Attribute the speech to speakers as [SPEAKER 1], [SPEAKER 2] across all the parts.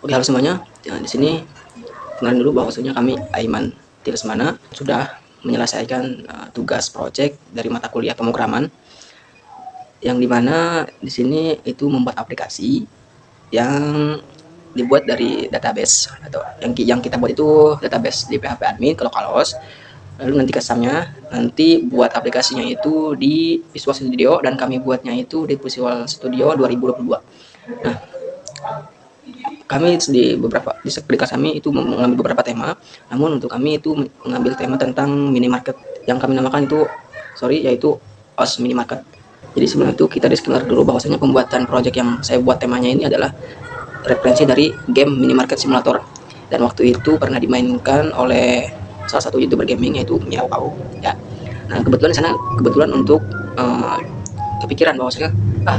[SPEAKER 1] Oke, halo semuanya. Ya, di sini kenalin dulu bahwasanya kami Aiman Tilesmana sudah menyelesaikan tugas proyek dari mata kuliah pemrograman, yang dimana di sini itu membuat aplikasi yang dibuat dari database, atau yang kita buat itu database di PHP admin ke localhost. Lalu nanti kesannya nanti buat aplikasinya itu di Visual Studio, dan kami buatnya itu di Visual Studio 2022. Nah, kami di kelas kami itu mengambil beberapa tema, namun untuk kami itu mengambil tema tentang minimarket yang kami namakan itu yaitu OS minimarket. Jadi sebelum itu kita disclaimer dulu bahwasanya pembuatan project yang saya buat temanya ini adalah referensi dari game minimarket simulator, dan waktu itu pernah dimainkan oleh salah satu youtuber gaming yaitu Miao Kau ya. Nah, kebetulan untuk kepikiran bahwasanya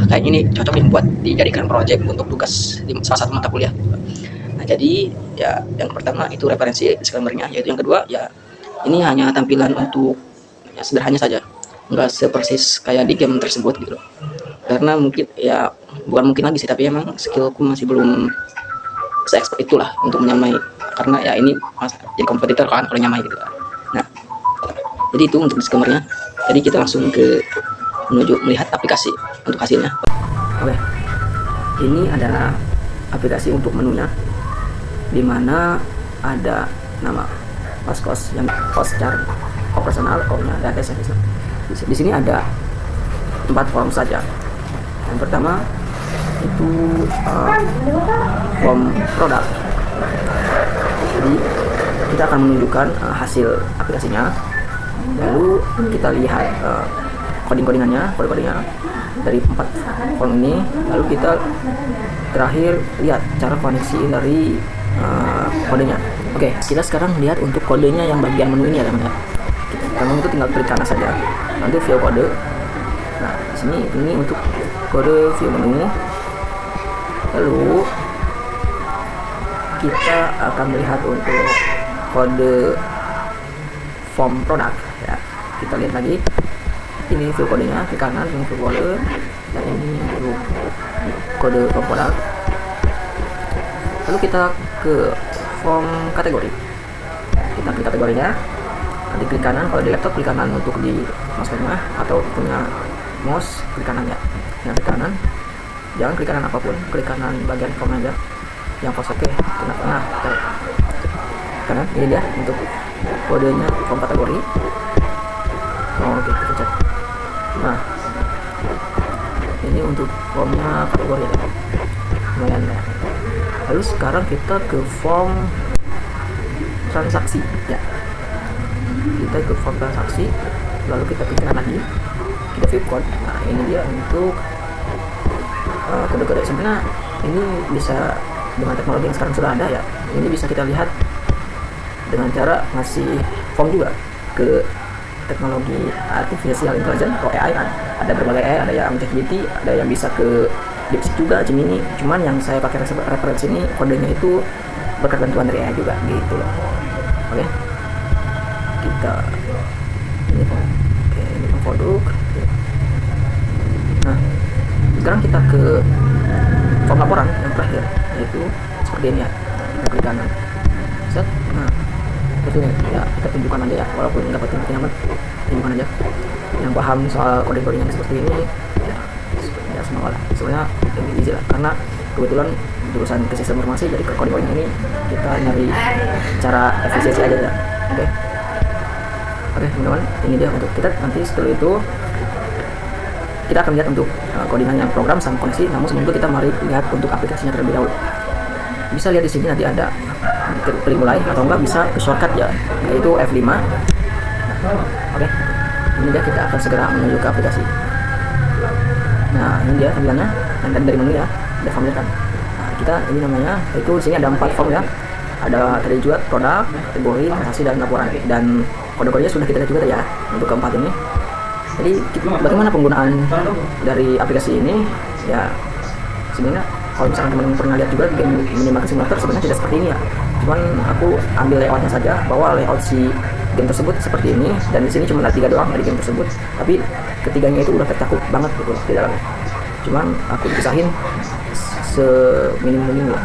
[SPEAKER 1] kayaknya ini cocok nih buat dijadikan project untuk tugas di salah satu mata kuliah. Nah, jadi ya yang pertama itu referensi disclaimer-nya, yaitu yang kedua ya ini hanya tampilan untuk ya sederhananya saja, nggak sepersis kayak di game tersebut gitu loh. Karena mungkin ya bukan mungkin lagi sih, tapi emang skillku masih belum se-expert itulah untuk menyamai, karena ya ini jadi kompetitor kan kalau nyamai gitu. Nah, jadi itu untuk disclaimer-nya. Jadi kita langsung menuju melihat aplikasi untuk hasilnya. Oke, ini adalah aplikasi untuk menunya, dimana ada nama cost yang cost chart operasional, O-nya data service. Di sini ada 4 form saja. Yang pertama itu form produk. Jadi kita akan menunjukkan hasil aplikasinya, lalu kita lihat kode-kodenya dari 4 form ini, lalu kita terakhir lihat cara koneksi dari kodenya. Oke, kita sekarang lihat untuk kodenya yang bagian menu ini ya teman-teman. Teman itu tinggal klik kanan saja, nanti view kode. Nah, di sini ini untuk kode view menu. Lalu kita akan melihat untuk kode form produk ya. Kita lihat lagi. Ini view kodenya, klik kanan, ini view kode, dan ini view kode form produk. Lalu kita ke form kategori. Kita klik kategorinya, nanti klik kanan. Kalau di laptop klik kanan untuk di mouse tengah, atau punya mouse klik kanan ya. Yang klik kanan, jangan klik kanan apapun, klik kanan bagian form aja. Yang pas oke, tengah-tengah kanan. Ini dia untuk kodenya form kategori. Oke, kita cek. Nah, ini untuk formnya kategori ya, lumayan ya. Lalu sekarang kita ke form transaksi ya. Kita ke form transaksi, lalu kita klik kanan lagi, kita view code. Nah, ini dia untuk kode-kode. Sebenarnya ini bisa dengan teknologi yang sekarang sudah ada ya. Ini bisa kita lihat dengan cara ngasih form juga ke teknologi artificial intelligence atau AI kan. Ada berbagai AI, ada yang ChatGPT, ada yang bisa ke DeepSeek juga, Gemini. Cuman yang saya pakai referensi ini kodenya itu berkat bantuan dari AI juga gitu loh. Oke, kita ini produk. Nah, sekarang kita ke form laporan yang terakhir, yaitu seperti ini ya. Kita klik kanan, set. Nah, seperti ini ya, kita tunjukkan aja ya, walaupun dapat nyaman, tunjukkan aja. Yang paham soal kode-kodenya seperti ini ya semua lah. Sebenarnya lebih easy lah, karena kebetulan jurusan ke sistem informasi, jadi ke kode-kodenya ini kita nyari cara efisiensi aja ya. Oke teman-teman, ini dia untuk kita. Nanti setelah itu kita akan lihat untuk codingannya, program sama koneksi. Namun sebelum itu kita mari lihat untuk aplikasinya terlebih dahulu. Bisa lihat di sini nanti ada klik mulai, atau enggak bisa shortcut ya, yaitu F5. Oke, ini dia, kita akan segera menuju ke aplikasi. Nah, ini dia tampilannya, dan dari menu ya, ada form kan. Nah, kita ini namanya, itu di sini ada 4 form ya. Ada tadi juga produk, kategori, transaksi, dan laporan. Dan kode-kodenya sudah kita lihat juga ya untuk keempat ini. Jadi bagaimana penggunaan dari aplikasi ini ya, sebenarnya kalau misalkan teman-teman pernah lihat juga game minimarket simulator, sebenarnya tidak seperti ini ya. Cuman aku ambil layoutnya saja, bahwa layout si game tersebut seperti ini, dan di sini cuma ada 3 doang dari game tersebut, tapi ketiganya itu udah tercakup banget gitu di dalamnya. Cuman aku pisahin seminim-minim ya.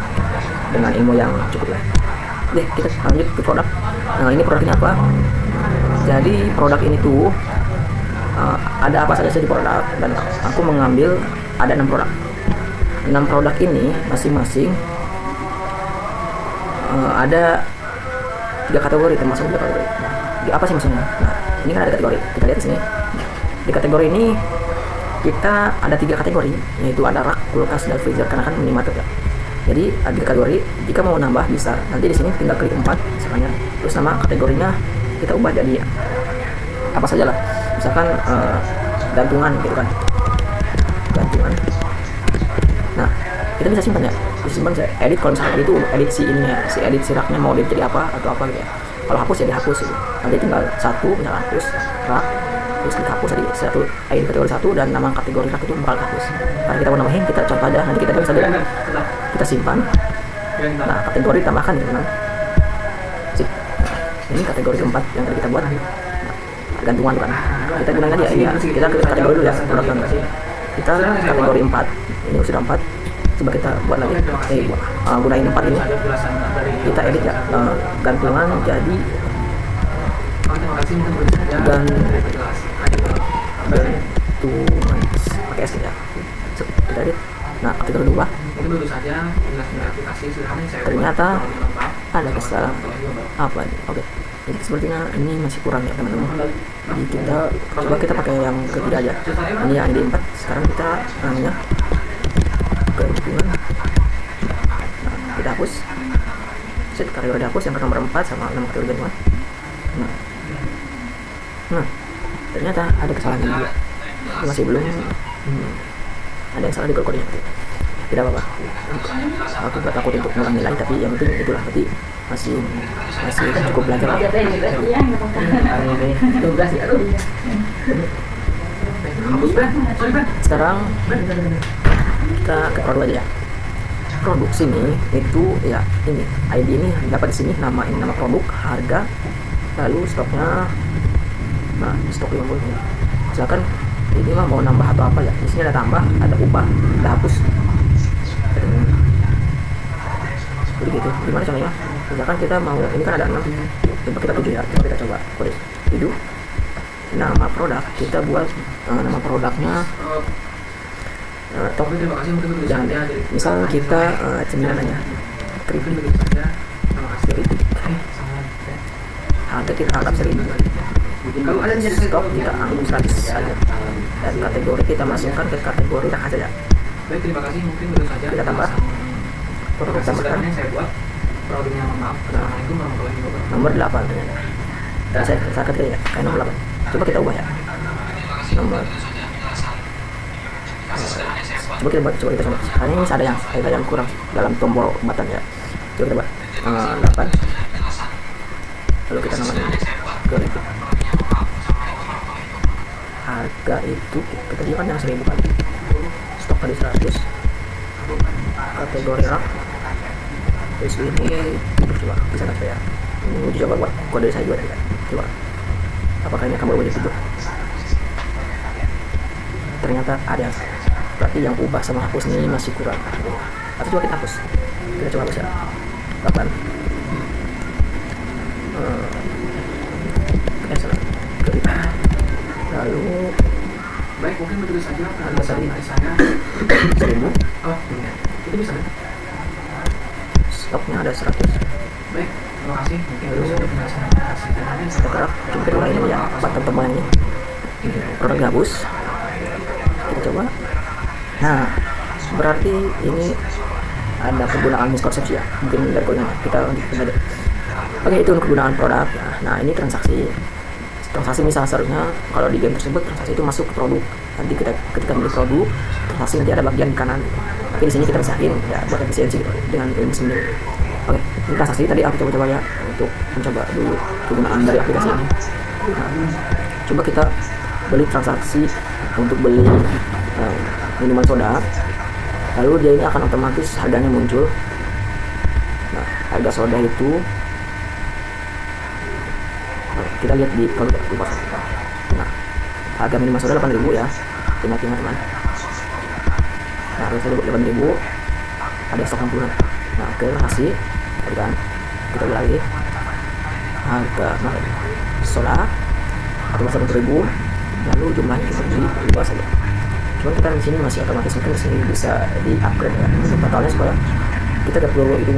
[SPEAKER 1] dengan ilmu yang cukup lah. Oke, kita lanjut ke produk. Nah, ini produknya apa? Jadi produk ini tuh ada apa saja sih di produk, dan aku mengambil ada 6 produk. 6 produk ini masing-masing ada 3 kategori, termasuk 3 kategori. Apa sih maksudnya? Nah, ini kan ada kategori. Kita lihat di sini. Di kategori ini kita ada 3 kategori, yaitu ada rak, kulkas, dan freezer, karena kan minimarket ya. Jadi ada 3 kategori. Jika mau nambah bisa. Nanti di sini tinggal klik 4 misalnya. Terus nama kategorinya kita ubah jadi apa saja lah. Misalkan gantungan gitu kan. Gantungan. Nah, kita bisa simpan ya. Disimpan saya edit, kalau misalkan itu edit si ininya, si edit si raknya mau jadi apa atau apa gitu ya. Kalau hapus ya dihapus gitu. Nanti tinggal satu misalkan hapus rak, terus kita hapus tadi satu ID kategori 1 dan nama kategori rak itu bakal hapus. Karena kita mau nambahin, kita contoh aja, nanti kita bisa lihat. Kita simpan. Nah, kategori tambahkan gitu kan. Sip. Nah, ini kategori keempat yang tadi kita buat. Nah, gantungan kan. Kita gunakan aja ini ya. Kita ke kategori dulu ya. Kita kategori 4. Ini sudah 4. Coba kita buat lagi. Gunain 4 ini. Kita edit ya. Gantungan jadi gantungan pakai S ya. Kita edit. Nah, kategori 2. Ternyata ada kesalahan apa nih? Oke. Jadi sepertinya ini masih kurang ya teman-teman. Jadi kita coba kita pakai yang ketiga aja. Ini yang ID 4. Sekarang kita namanya gantungan. Nah, kita hapus. Set kategori dihapus yang ke nomor 4 sama nama kategori gantungan. Nah, ternyata ada kesalahan juga. Masih belum. Ada yang salah di kodenya. Tidak apa-apa. Aku gak takut untuk ngurang nilai, tapi yang penting itulah, berarti masih cukup belajar lah. Sekarang kita ke produk aja ya. Produk sini itu ya ini ID ini dapat di sini, nama ini nama produk, harga, lalu stoknya. Nah, stok 50. Misalkan ini mah mau nambah atau apa ya, di sini ada tambah, ada ubah, ada hapus. Jadi gitu. Gimana contohnya? Misalkan kita mau, ini kan ada 6, coba kita 7 ya. Coba kita coba kode 7. Nama produk kita buat nama produknya top. Jangan deh. Misal kita cemilan aja. Kritik. Harga kita anggap 1000. Kalau ada stok kita anggap 100 saja. Dan kategori kita masukkan ke kategori rak saja.
[SPEAKER 2] Baik, terima kasih. Mungkin baru saja
[SPEAKER 1] kita tambah. Produk tambahkan.
[SPEAKER 2] Saya buat produknya, maaf. Assalamualaikum warahmatullahi wabarakatuh.
[SPEAKER 1] Nomor 8 ternyata. Dan saya ketik ya, kayak nomor 8. Coba kita ubah ya. Nomor. Coba kita coba. Karena ini ada yang kurang dalam tombol button ya. Coba kita buat 8. Lalu kita namain ke harga itu kita tadi kan yang 1000 kan. Stok tadi 100. Kategori rak. Terus ini coba bisa nggak ya? Ini coba buat kode saya juga tadi kan. Coba. Apakah ini akan berubah jadi 7? Ternyata ada yang salah. Berarti yang ubah sama hapus ini masih kurang. Atau coba kita hapus. Kita coba hapus ya. 8. Salah. Lalu
[SPEAKER 2] baik, mungkin betul saja
[SPEAKER 1] harga tadi
[SPEAKER 2] saya
[SPEAKER 1] 1000.
[SPEAKER 2] oh iya, itu bisa.
[SPEAKER 1] Stoknya ada 100.
[SPEAKER 2] Baik, terima kasih. Mungkin
[SPEAKER 1] Lalu
[SPEAKER 2] stok
[SPEAKER 1] rak. Coba kita ini ya, button teman ini produk gabus. Kita coba. Nah, berarti ini ada kegunaan miskonsepsi ya, mungkin dari kodenya kita lanjutkan aja. Oke, itu untuk kegunaan produk ya. Nah, ini transaksi misal seharusnya kalau di game tersebut transaksi itu masuk ke produk. Nanti kita ketika beli produk, transaksi nanti ada bagian kanan. Tapi di sini kita pisahin ya buat efisiensi gitu dengan ilmu sendiri. Oke, ini transaksi tadi aku coba ya untuk mencoba dulu kegunaan dari aplikasi ini. Nah, coba kita beli transaksi untuk beli minuman soda. Lalu dia ini akan otomatis harganya muncul. Nah, harga soda itu kita lihat di kalau lupa. Nah, harga minuman soda 8.000 ya. Ingat teman. Nah, harga soda 8.000. Ada stok 60. Nah, oke, kasih tadi kan kita beli lagi harga solar 1.000, lalu jumlahnya kita beli 2 saja. Cuman kita di sini masih otomatis, mungkin di sini bisa di upgrade ya untuk totalnya, supaya kita tidak perlu hitung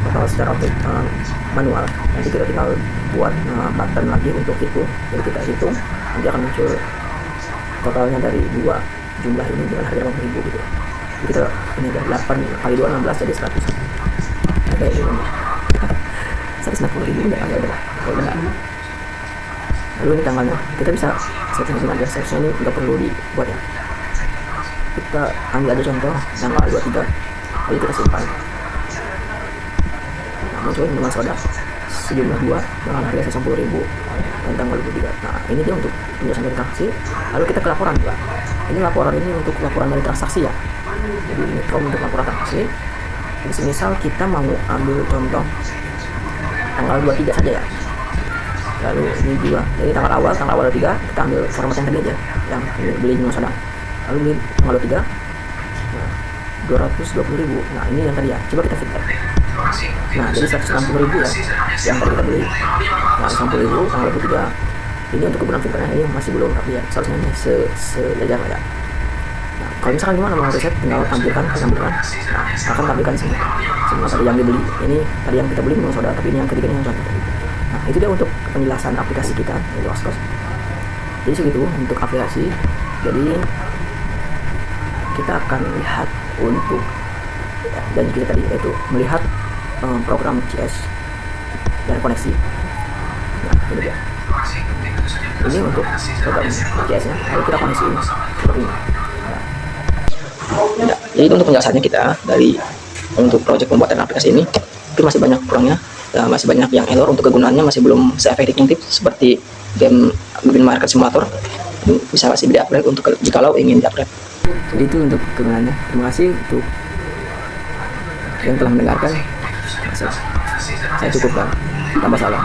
[SPEAKER 1] total secara manual. Nanti kita tinggal buat button lagi untuk itu, jadi kita hitung nanti akan muncul totalnya dari 2 jumlah ini dengan harga 80.000 gitu. Jadi kita ini dari 8 kali 2 16 jadi 100. Ada ini 160.000 udah ada lah. Lalu ini tanggalnya kita bisa setting aja, seharusnya ini nggak perlu dibuat ya. Kita ambil aja contoh tanggal 23, lalu kita simpan. Nah, muncul dengan soda sejumlah 2 dengan harga 160.000 dan tanggal 23. Nah, ini dia untuk penjelasan dari transaksi. Lalu kita ke laporan juga. Ini laporan ini untuk laporan dari transaksi ya. Jadi ini form untuk laporan transaksi. Jadi misal kita mau ambil contoh tanggal 23 saja ya. Lalu ini juga, jadi tanggal awal 3 kita ambil format yang tadi aja, yang beli minum soda. Lalu beli tanggal 23, nah 220.000. Nah ini yang tadi ya, coba kita filter. Nah jadi 160.000 ya yang tadi kita beli. Nah 60.000 tanggal 23. Ini untuk kegunaan filternya ini masih belum rapi ya, seharusnya ini sejajar lah ya. Nah kalau misalkan gimana mau reset, tinggal tampilkan. Nah akan tampilkan semua tadi yang dibeli. Ini tadi yang kita beli minum soda, tapi ini yang ketiga ini yang contoh. Nah itu dia untuk penjelasan aplikasi kita, yaitu Askos. Jadi segitu untuk aplikasi. Jadi kita akan lihat untuk janji kita tadi, yaitu melihat program CS dan koneksi. Nah ini dia, ini untuk program CS nya, lalu kita koneksi ini seperti ini. Nah, jadi itu untuk penjelasannya kita dari untuk project pembuatan aplikasi ini. Tapi masih banyak kurangnya, masih banyak yang error, untuk kegunaannya masih belum se-efektif seperti game market simulator. Bisa masih di-upgrade untuk jikalau ingin di-upgrade. Jadi itu untuk kegunaannya. Terima kasih untuk yang telah mendengarkan. Saya cukupkan tanpa salah.